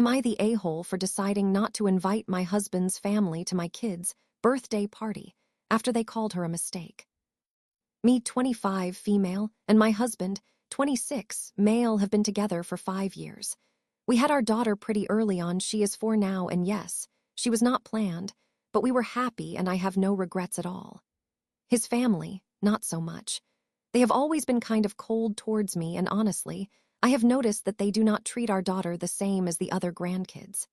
Am I the a-hole for deciding not to invite my husband's family to my kids' birthday party after they called her a mistake? Me, 25, female, and my husband, 26, male, have been together for 5 years. We had our daughter pretty early on. She is 4 now, and yes, she was not planned, but we were happy and I have no regrets at all. His family, not so much. They have always been kind of cold towards me, and honestly, I have noticed that they do not treat our daughter the same as the other grandkids.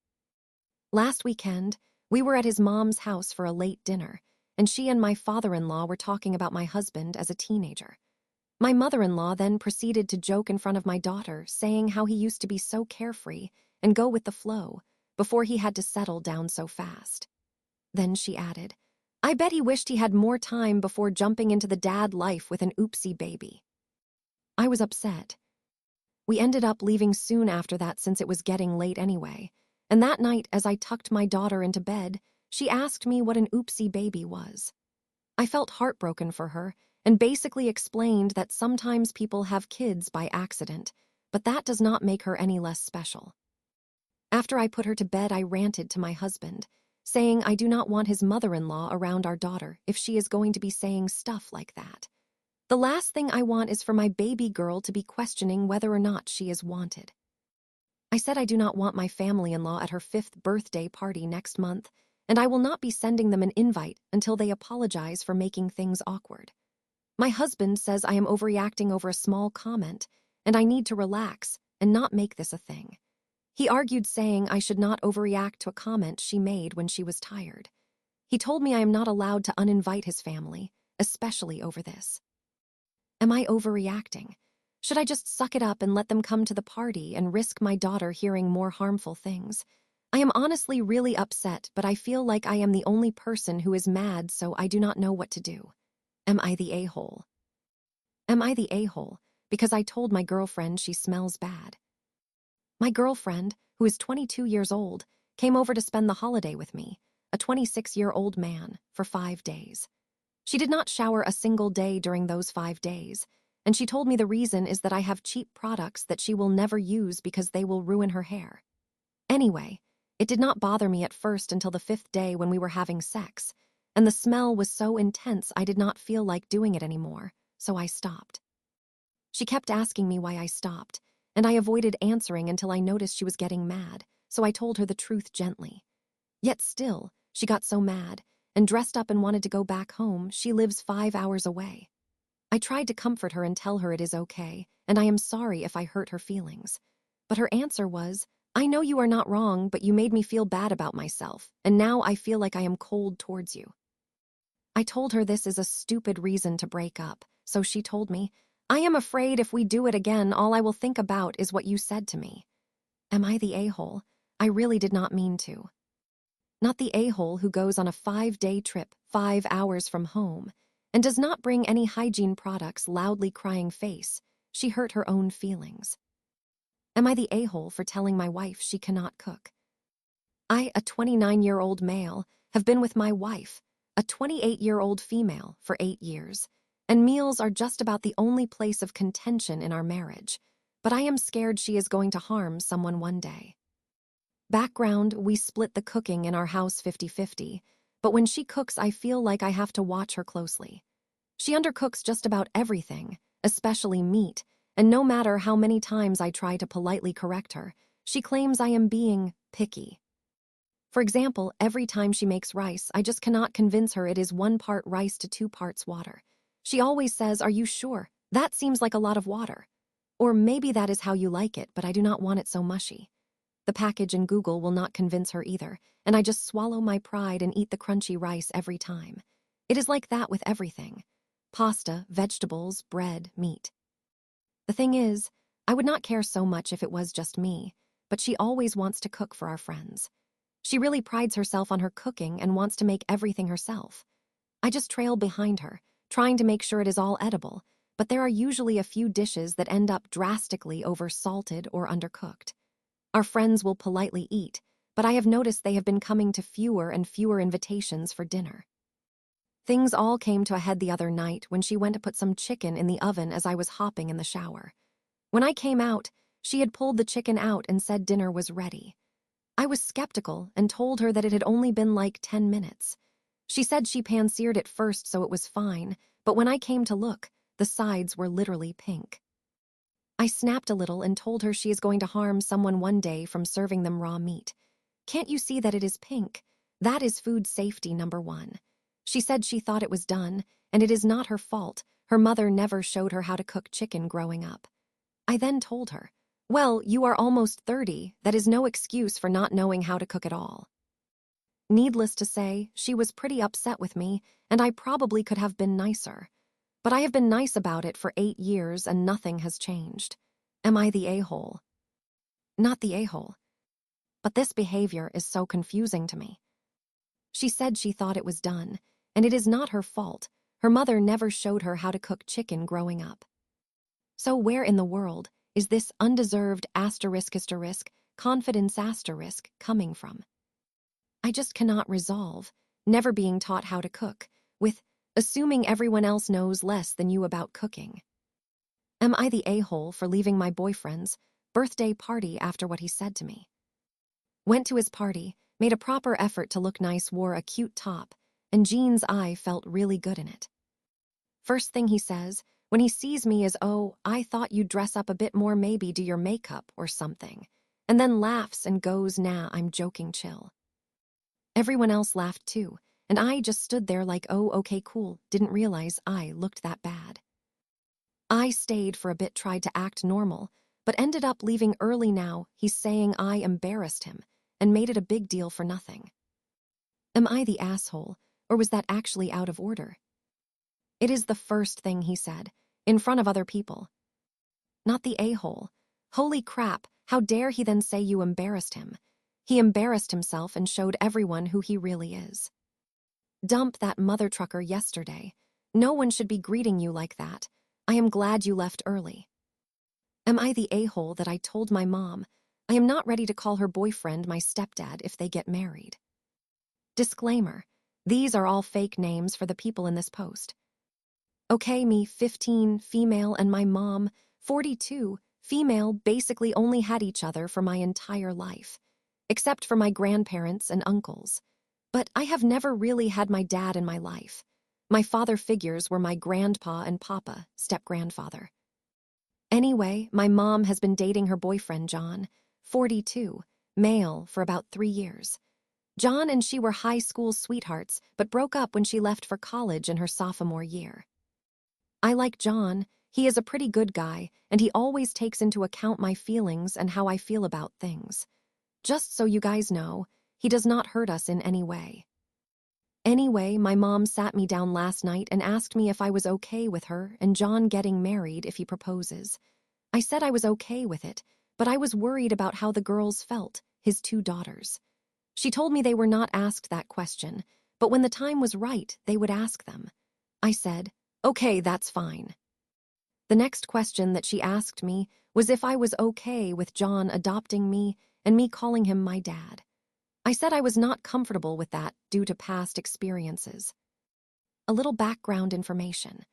Last weekend, we were at his mom's house for a late dinner, and she and my father-in-law were talking about my husband as a teenager. My mother-in-law then proceeded to joke in front of my daughter, saying how he used to be so carefree and go with the flow before he had to settle down so fast. Then she added, "I bet he wished he had more time before jumping into the dad life with an oopsie baby." I was upset. We ended up leaving soon after that since it was getting late anyway, and that night as I tucked my daughter into bed, she asked me what an oopsie baby was. I felt heartbroken for her and basically explained that sometimes people have kids by accident, but that does not make her any less special. After I put her to bed, I ranted to my husband, saying I do not want his mother-in-law around our daughter if she is going to be saying stuff like that. The last thing I want is for my baby girl to be questioning whether or not she is wanted. I said I do not want my family-in-law at her 5th birthday party next month, and I will not be sending them an invite until they apologize for making things awkward. My husband says I am overreacting over a small comment, and I need to relax and not make this a thing. He argued, saying I should not overreact to a comment she made when she was tired. He told me I am not allowed to uninvite his family, especially over this. Am I overreacting? Should I just suck it up and let them come to the party and risk my daughter hearing more harmful things? I am honestly really upset, but I feel like I am the only person who is mad, so I do not know what to do. Am I the a-hole? Am I the a-hole because I told my girlfriend she smells bad? My girlfriend, who is 22 years old, came over to spend the holiday with me, a 26-year-old man, for 5 days. She did not shower a single day during those 5 days, and she told me the reason is that I have cheap products that she will never use because they will ruin her hair. Anyway, it did not bother me at first until the 5th day when we were having sex, and the smell was so intense I did not feel like doing it anymore, so I stopped. She kept asking me why I stopped, and I avoided answering until I noticed she was getting mad, so I told her the truth gently. Yet still, she got so mad and dressed up and wanted to go back home. She lives 5 hours away. I tried to comfort her and tell her it is okay, and I am sorry if I hurt her feelings. But her answer was, "I know you are not wrong, but you made me feel bad about myself, and now I feel like I am cold towards you." I told her this is a stupid reason to break up, so she told me, "I am afraid if we do it again, all I will think about is what you said to me." Am I the a-hole? I really did not mean to. Not the a-hole who goes on a 5-day trip 5 hours from home and does not bring any hygiene products, loudly crying face. She hurt her own feelings. Am I the a-hole for telling my wife she cannot cook? I, a 29-year-old male, have been with my wife, a 28-year-old female, for 8 years, and meals are just about the only place of contention in our marriage, but I am scared she is going to harm someone one day. Background, we split the cooking in our house 50-50, but when she cooks I feel like I have to watch her closely. She undercooks just about everything, especially meat, and no matter how many times I try to politely correct her, she claims I am being picky. For example, every time she makes rice, I just cannot convince her it is 1 part rice to 2 parts water. She always says, "Are you sure? That seems like a lot of water." Or maybe that is how you like it, but I do not want it so mushy. The package in Google will not convince her either, and I just swallow my pride and eat the crunchy rice every time. It is like that with everything. Pasta, vegetables, bread, meat. The thing is, I would not care so much if it was just me, but she always wants to cook for our friends. She really prides herself on her cooking and wants to make everything herself. I just trail behind her, trying to make sure it is all edible, but there are usually a few dishes that end up drastically over-salted or undercooked. Our friends will politely eat, but I have noticed they have been coming to fewer and fewer invitations for dinner. Things all came to a head the other night when she went to put some chicken in the oven as I was hopping in the shower. When I came out, she had pulled the chicken out and said dinner was ready. I was skeptical and told her that it had only been like 10 minutes. She said she pan-seared it first so it was fine, but when I came to look, the sides were literally pink. I snapped a little and told her she is going to harm someone one day from serving them raw meat. Can't you see that it is pink? That is food safety #1. She said she thought it was done, and it is not her fault. Her mother never showed her how to cook chicken growing up. I then told her, well, you are almost 30, that is no excuse for not knowing how to cook at all. Needless to say, she was pretty upset with me, and I probably could have been nicer. But I have been nice about it for 8 years and nothing has changed. Am I the a-hole? Not the a-hole. But this behavior is so confusing to me. She said she thought it was done, and it is not her fault. Her mother never showed her how to cook chicken growing up. So where in the world is this undeserved confidence coming from? I just cannot resolve never being taught how to cook with assuming everyone else knows less than you about cooking. Am I the a-hole for leaving my boyfriend's birthday party after what he said to me? Went to his party, made a proper effort to look nice, wore a cute top, and jeans I felt really good in it. First thing he says when he sees me is, oh, I thought you'd dress up a bit more, maybe do your makeup or something, and then laughs and goes, nah, I'm joking, chill. Everyone else laughed too, and I just stood there like, oh, okay, cool, didn't realize I looked that bad. I stayed for a bit, tried to act normal, but ended up leaving early. Now he's saying I embarrassed him and made it a big deal for nothing. Am I the asshole, or was that actually out of order? It is the first thing he said, in front of other people. Not the a-hole. Holy crap, how dare he then say you embarrassed him? He embarrassed himself and showed everyone who he really is. Dump that mother trucker yesterday. No one should be greeting you like that. I am glad you left early. Am I the a-hole that I told my mom I am not ready to call her boyfriend my stepdad if they get married? Disclaimer: these are all fake names for the people in this post. Okay, me, 15, female, and my mom, 42, female, basically only had each other for my entire life, except for my grandparents and uncles. But I have never really had my dad in my life. My father figures were my grandpa and papa, step-grandfather. Anyway, my mom has been dating her boyfriend, John, 42, male, for about 3 years. John and she were high school sweethearts, but broke up when she left for college in her sophomore year. I like John. He is a pretty good guy, and he always takes into account my feelings and how I feel about things. Just so you guys know, he does not hurt us in any way. Anyway, my mom sat me down last night and asked me if I was okay with her and John getting married if he proposes. I said I was okay with it, but I was worried about how the girls felt, his 2 daughters. She told me they were not asked that question, but when the time was right, they would ask them. I said, okay, that's fine. The next question that she asked me was if I was okay with John adopting me and me calling him my dad. I said I was not comfortable with that due to past experiences. A little background information.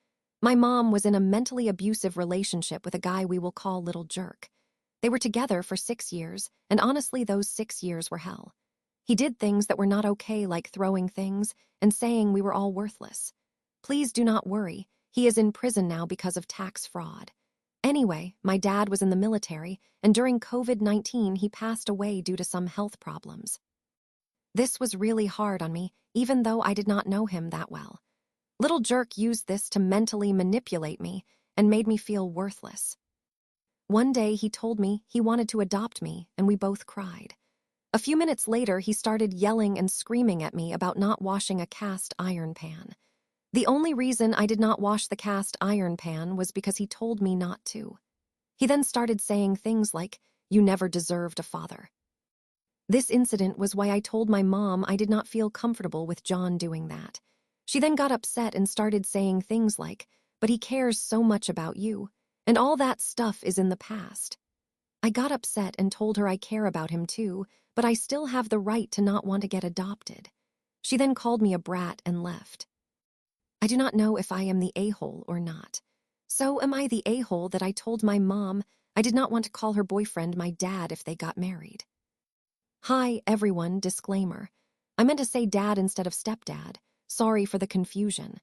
My mom was in a mentally abusive relationship with a guy we will call Little Jerk. They were together for 6 years, and honestly, those 6 years were hell. He did things that were not okay, like throwing things and saying we were all worthless. Please do not worry, he is in prison now because of tax fraud. Anyway, my dad was in the military, and during COVID-19 he passed away due to some health problems. This was really hard on me, even though I did not know him that well. Little Jerk used this to mentally manipulate me and made me feel worthless. One day he told me he wanted to adopt me, and we both cried. A few minutes later, he started yelling and screaming at me about not washing a cast iron pan. The only reason I did not wash the cast iron pan was because he told me not to. He then started saying things like, "You never deserved a father." This incident was why I told my mom I did not feel comfortable with John doing that. She then got upset and started saying things like, "But he cares so much about you, and all that stuff is in the past." I got upset and told her I care about him too, but I still have the right to not want to get adopted. She then called me a brat and left. I do not know if I am the a-hole or not. So am I the a-hole that I told my mom I did not want to call her boyfriend my dad if they got married? Hi, everyone, disclaimer. I meant to say dad instead of stepdad. Sorry for the confusion.